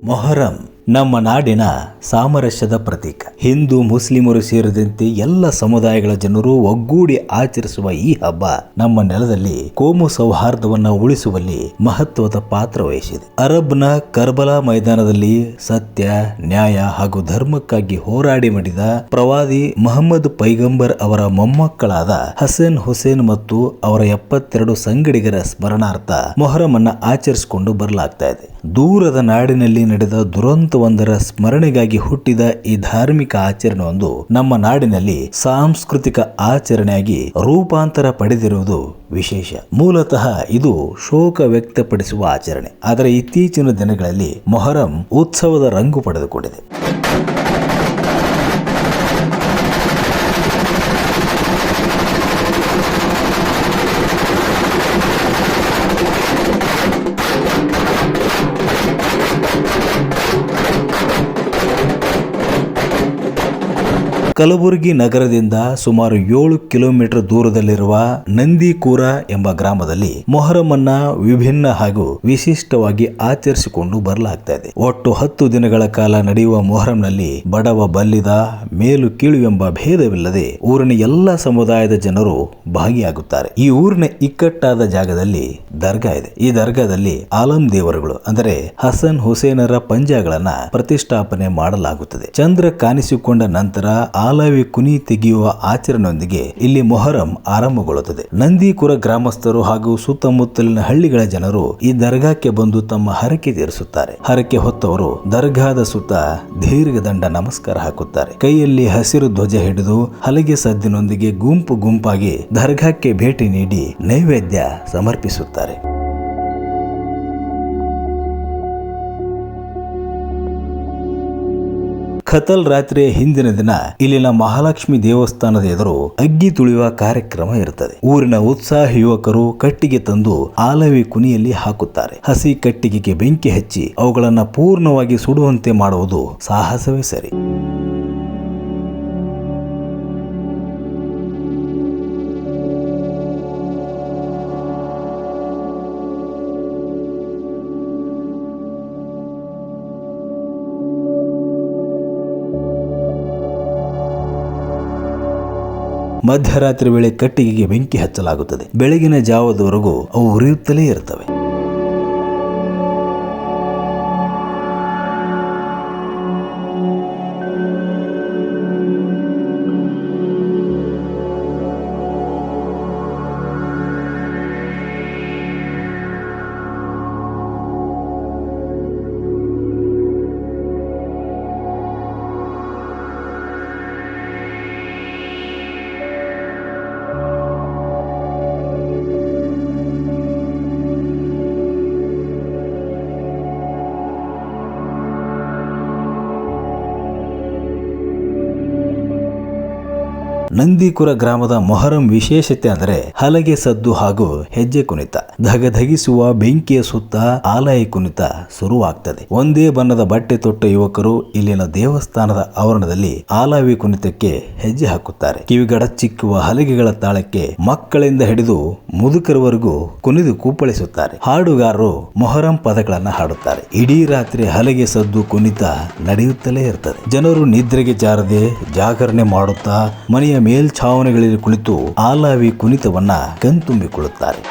ಮೊಹರಂ ನಮ್ಮ ನಾಡಿನ ಸಾಮರಸ್ಯದ ಪ್ರತೀಕ. ಹಿಂದೂ ಮುಸ್ಲಿಮರು ಸೇರಿದಂತೆ ಎಲ್ಲ ಸಮುದಾಯಗಳ ಜನರು ಒಗ್ಗೂಡಿ ಆಚರಿಸುವ ಈ ಹಬ್ಬ ನಮ್ಮ ನೆಲದಲ್ಲಿ ಕೋಮು ಸೌಹಾರ್ದವನ್ನ ಉಳಿಸುವಲ್ಲಿ ಮಹತ್ವದ ಪಾತ್ರ ವಹಿಸಿದೆ. ಅರಬ್ನ ಕರ್ಬಲಾ ಮೈದಾನದಲ್ಲಿ ಸತ್ಯ, ನ್ಯಾಯ ಹಾಗೂ ಧರ್ಮಕ್ಕಾಗಿ ಹೋರಾಡಿ ಮಡಿದ ಪ್ರವಾದಿ ಮುಹಮ್ಮದ್ ಪೈಗಂಬರ್ ಅವರ ಮೊಮ್ಮಕ್ಕಳಾದ ಹಸನ್ ಹುಸೇನ್ ಮತ್ತು ಅವರ 72 ಸಂಗಡಿಗರ ಸ್ಮರಣಾರ್ಥ ಮೊಹರಂ ಅನ್ನ ಆಚರಿಸಿಕೊಂಡು ಬರಲಾಗ್ತಾ ಇದೆ. ದೂರದ ನಾಡಿನಲ್ಲಿ ನಡೆದ ದುರಂತವೊಂದರ ಸ್ಮರಣೆಗಾಗಿ ಹುಟ್ಟಿದ ಈ ಧಾರ್ಮಿಕ ಆಚರಣೆಯೊಂದು ನಮ್ಮ ನಾಡಿನಲ್ಲಿ ಸಾಂಸ್ಕೃತಿಕ ಆಚರಣೆಯಾಗಿ ರೂಪಾಂತರ ಪಡೆದಿರುವುದು ವಿಶೇಷ. ಮೂಲತಃ ಇದು ಶೋಕ ವ್ಯಕ್ತಪಡಿಸುವ ಆಚರಣೆ, ಆದರೆ ಇತ್ತೀಚಿನ ದಿನಗಳಲ್ಲಿ ಮೊಹರಂ ಉತ್ಸವದ ರಂಗು ಪಡೆದುಕೊಂಡಿದೆ. ಕಲಬುರಗಿ ನಗರದಿಂದ ಸುಮಾರು 7 ಕಿಲೋಮೀಟರ್ ದೂರದಲ್ಲಿರುವ ನಂದಿಕೂರ ಎಂಬ ಗ್ರಾಮದಲ್ಲಿ ಮೊಹರಂ ಅನ್ನ ವಿಭಿನ್ನ ಹಾಗೂ ವಿಶಿಷ್ಟವಾಗಿ ಆಚರಿಸಿಕೊಂಡು ಬರಲಾಗ್ತಾ ಇದೆ. ಒಟ್ಟು 10 ದಿನಗಳ ಕಾಲ ನಡೆಯುವ ಮೊಹರಂನಲ್ಲಿ ಬಡವ ಬಲ್ಲಿದ, ಮೇಲು ಕೀಳು ಎಂಬ ಭೇದವಿಲ್ಲದೆ ಊರಿನ ಎಲ್ಲ ಸಮುದಾಯದ ಜನರು ಭಾಗಿಯಾಗುತ್ತಾರೆ. ಈ ಊರಿನ ಇಕ್ಕಟ್ಟಾದ ಜಾಗದಲ್ಲಿ ದರ್ಗಾ ಇದೆ. ಈ ದರ್ಗಾದಲ್ಲಿ ಆಲಂ ದೇವರುಗಳು ಅಂದರೆ ಹಸನ್ ಹುಸೇನರ ಪಂಜಾಗಳನ್ನ ಪ್ರತಿಷ್ಠಾಪನೆ ಮಾಡಲಾಗುತ್ತದೆ. ಚಂದ್ರ ಕಾಣಿಸಿಕೊಂಡ ನಂತರ ಆಲವಿ ಕುನಿ ತೆಗೆಯುವ ಆಚರಣೆಯೊಂದಿಗೆ ಇಲ್ಲಿ ಮೊಹರಂ ಆರಂಭಗೊಳ್ಳುತ್ತದೆ. ನಂದಿಕುರ ಗ್ರಾಮಸ್ಥರು ಹಾಗೂ ಸುತ್ತಮುತ್ತಲಿನ ಹಳ್ಳಿಗಳ ಜನರು ಈ ದರ್ಗಾಕ್ಕೆ ಬಂದು ತಮ್ಮ ಹರಕೆ ತೀರಿಸುತ್ತಾರೆ. ಹರಕೆ ಹೊತ್ತವರು ದರ್ಗಾದ ಸುತ್ತ ದೀರ್ಘದಂಡ ನಮಸ್ಕಾರ ಹಾಕುತ್ತಾರೆ. ಕೈಯಲ್ಲಿ ಹಸಿರು ಧ್ವಜ ಹಿಡಿದು ಹಲಗೆ ಸದ್ದಿನೊಂದಿಗೆ ಗುಂಪು ಗುಂಪಾಗಿ ದರ್ಗಾಕ್ಕೆ ಭೇಟಿ ನೀಡಿ ನೈವೇದ್ಯ ಸಮರ್ಪಿಸುತ್ತಾರೆ. ಖತಲ್ ರಾತ್ರಿಯ ಹಿಂದಿನ ದಿನ ಇಲ್ಲಿನ ಮಹಾಲಕ್ಷ್ಮಿ ದೇವಸ್ಥಾನದ ಎದುರು ಅಗ್ಗಿ ತುಳಿಯುವ ಕಾರ್ಯಕ್ರಮ ಇರುತ್ತದೆ. ಊರಿನ ಉತ್ಸಾಹಿ ಯುವಕರು ಕಟ್ಟಿಗೆ ತಂದು ಆಲವಿ ಕುನಿಯಲ್ಲಿ ಹಾಕುತ್ತಾರೆ. ಹಸಿ ಕಟ್ಟಿಗೆಗೆ ಬೆಂಕಿ ಹಚ್ಚಿ ಅವುಗಳನ್ನ ಪೂರ್ಣವಾಗಿ ಸುಡುವಂತೆ ಮಾಡುವುದು ಸಾಹಸವೇ ಸರಿ. ಮಧ್ಯರಾತ್ರಿ ವೇಳೆ ಕಟ್ಟಿಗೆಗೆ ಬೆಂಕಿ ಹಚ್ಚಲಾಗುತ್ತದೆ. ಬೆಳಗಿನ ಜಾವದವರೆಗೂ ಅವು ಉರಿಯುತ್ತಲೇ ಇರ್ತವೆ. ನಂದಿಕುರ ಗ್ರಾಮದ ಮೊಹರಂ ವಿಶೇಷತೆ ಅಂದರೆ ಹಲಗೆ ಸದ್ದು ಹಾಗೂ ಹೆಜ್ಜೆ ಕುಣಿತ. ಧಗಧಗಿಸುವ ಬೆಂಕಿಯ ಸುತ್ತ ಆಲಯ ಕುಣಿತ ಶುರುವಾಗ್ತದೆ. ಒಂದೇ ಬಣ್ಣದ ಬಟ್ಟೆ ತೊಟ್ಟ ಯುವಕರು ಇಲ್ಲಿನ ದೇವಸ್ಥಾನದ ಆವರಣದಲ್ಲಿ ಆಲವಿ ಕುಣಿತಕ್ಕೆ ಹೆಜ್ಜೆ ಹಾಕುತ್ತಾರೆ. ಕಿವಿಗಡಚ್ಚಿಕ್ಕುವ ಹಲಗೆಗಳ ತಾಳಕ್ಕೆ ಮಕ್ಕಳಿಂದ ಹಿಡಿದು ಮುದುಕರವರೆಗೂ ಕುಣಿದು ಕೂಪಳಿಸುತ್ತಾರೆ. ಹಾಡುಗಾರರು ಮೊಹರಂ ಪದಗಳನ್ನ ಹಾಡುತ್ತಾರೆ. ಇಡೀ ರಾತ್ರಿ ಹಲಗೆ ಸದ್ದು ಕುಣಿತ ನಡೆಯುತ್ತಲೇ ಇರ್ತದೆ. ಜನರು ನಿದ್ರೆಗೆ ಜಾರದೆ ಜಾಗರಣೆ ಮಾಡುತ್ತಾ ಮನೆಯ ಮೇಲ್ಛಾವಣಿಗಳಲ್ಲಿ ಕುಳಿತು ಆಲಾವಿ ಕುಣಿತವನ್ನ ಕಣ್ತುಂಬಿಕೊಳ್ಳುತ್ತಾರೆ.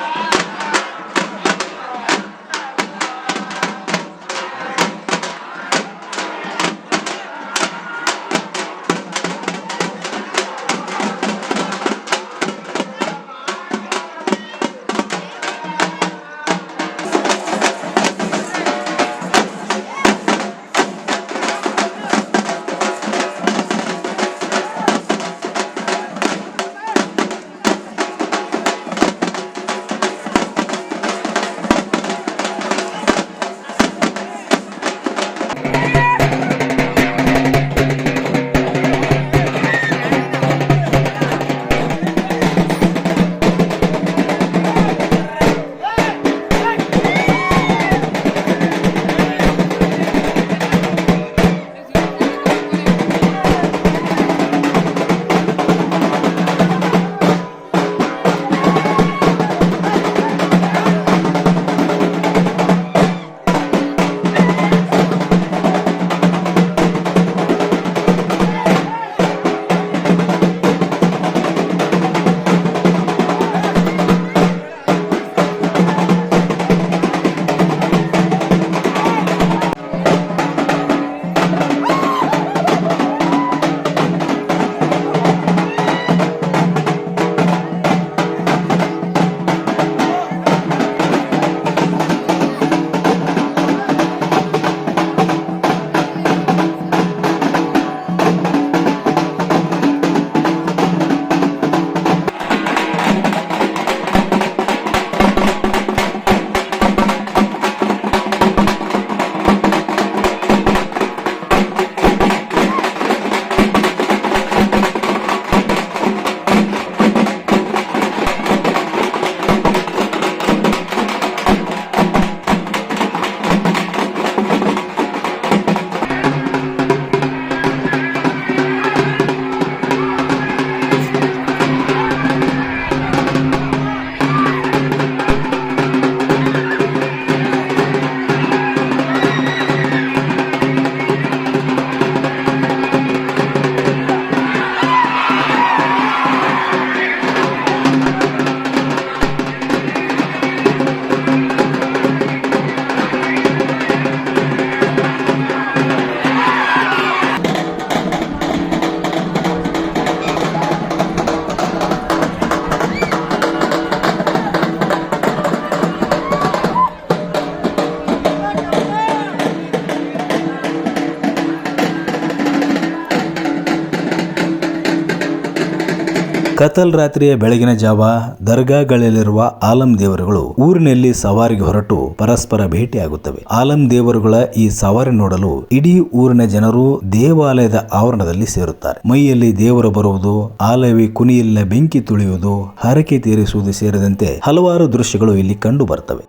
ಕತಲ್ ರಾತ್ರಿಯ ಬೆಳಗಿನ ಜಾವ ದರ್ಗಾಗಳಲ್ಲಿರುವ ಆಲಂ ದೇವರುಗಳು ಊರಿನಲ್ಲಿ ಸವಾರಿಗೆ ಹೊರಟು ಪರಸ್ಪರ ಭೇಟಿಯಾಗುತ್ತವೆ. ಆಲಂ ದೇವರುಗಳ ಈ ಸವಾರಿ ನೋಡಲು ಇಡೀ ಊರಿನ ಜನರು ದೇವಾಲಯದ ಆವರಣದಲ್ಲಿ ಸೇರುತ್ತಾರೆ. ಮೈಯಲ್ಲಿ ದೇವರು ಬರುವುದು, ಆಲವಿ ಕುಣಿಯಲ್ಲಿನ ಬೆಂಕಿ ತುಳಿಯುವುದು, ಹರಕೆ ತೀರಿಸುವುದು ಸೇರಿದಂತೆ ಹಲವಾರು ದೃಶ್ಯಗಳು ಇಲ್ಲಿ ಕಂಡು ಬರ್ತವೆ.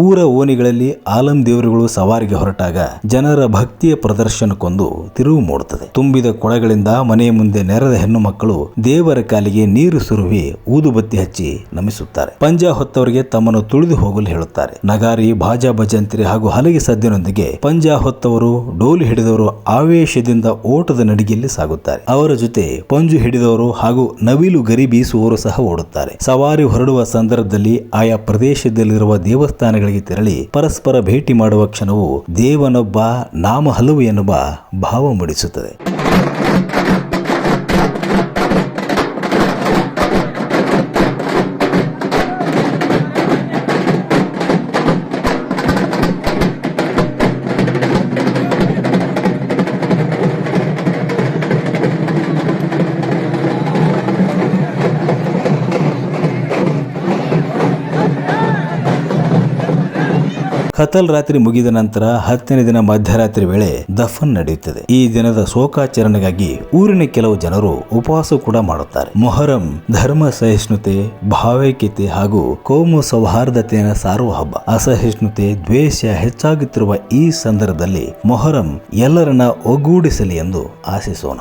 ಊರ ಓಣಿಗಳಲ್ಲಿ ಆಲಂ ದೇವರುಗಳು ಸವಾರಿಗೆ ಹೊರಟಾಗ ಜನರ ಭಕ್ತಿಯ ಪ್ರದರ್ಶನಕ್ಕೊಂದು ತಿರುವು ಮೂಡುತ್ತದೆ. ತುಂಬಿದ ಕೊಳಗಳಿಂದ ಮನೆಯ ಮುಂದೆ ನೆರೆದ ಹೆಣ್ಣು ಮಕ್ಕಳು ದೇವರ ಕಾಲಿಗೆ ನೀರು ಸುರುವಿ ಊದುಬತ್ತಿ ಹಚ್ಚಿ ನಮಿಸುತ್ತಾರೆ. ಪಂಜಾ ಹೊತ್ತವರಿಗೆ ತಮ್ಮನ್ನು ತುಳಿದು ಹೋಗಲು ಹೇಳುತ್ತಾರೆ. ನಗಾರಿ, ಬಾಜಾ ಭಜಂತ್ರಿ ಹಾಗೂ ಹಲಗೆ ಸದ್ದಿನೊಂದಿಗೆ ಪಂಜಾ ಹೊತ್ತವರು, ಡೋಲು ಹಿಡಿದವರು ಆವೇಶದಿಂದ ಓಟದ ನಡಿಗೆಯಲ್ಲಿ ಸಾಗುತ್ತಾರೆ. ಅವರ ಜೊತೆ ಪಂಜು ಹಿಡಿದವರು ಹಾಗೂ ನವಿಲು ಗರಿ ಬೀಸುವವರು ಸಹ ಓಡುತ್ತಾರೆ. ಸವಾರಿ ಹೊರಡುವ ಸಂದರ್ಭದಲ್ಲಿ ಆಯಾ ಪ್ರದೇಶದಲ್ಲಿರುವ ದೇವಸ್ಥಾನಗಳಿಗೆ ತೆರಳಿ ಪರಸ್ಪರ ಭೇಟಿ ಮಾಡುವ ಕ್ಷಣವು ದೇವನೊಬ್ಬ ನಾಮ ಹಲವು ಎನ್ನುವ ಭಾವ ಮೂಡಿಸುತ್ತದೆ. ಕತಲ್ ರಾತ್ರಿ ಮುಗಿದ ನಂತರ 10ನೇ ದಿನ ಮಧ್ಯರಾತ್ರಿ ವೇಳೆ ದಫನ್ ನಡೆಯುತ್ತದೆ. ಈ ದಿನದ ಶೋಕಾಚರಣೆಗಾಗಿ ಊರಿನ ಕೆಲವು ಜನರು ಉಪವಾಸ ಕೂಡ ಮಾಡುತ್ತಾರೆ. ಮೊಹರಂ ಧರ್ಮ ಸಹಿಷ್ಣುತೆ, ಭಾವೈಕ್ಯತೆ ಹಾಗೂ ಕೋಮು ಸೌಹಾರ್ದತೆಯನ್ನು ಸಾರುವ ಹಬ್ಬ. ಅಸಹಿಷ್ಣುತೆ, ದ್ವೇಷ ಹೆಚ್ಚಾಗುತ್ತಿರುವ ಈ ಸಂದರ್ಭದಲ್ಲಿ ಮೊಹರಂ ಎಲ್ಲರನ್ನ ಒಗ್ಗೂಡಿಸಲಿ ಎಂದು ಆಶಿಸೋಣ.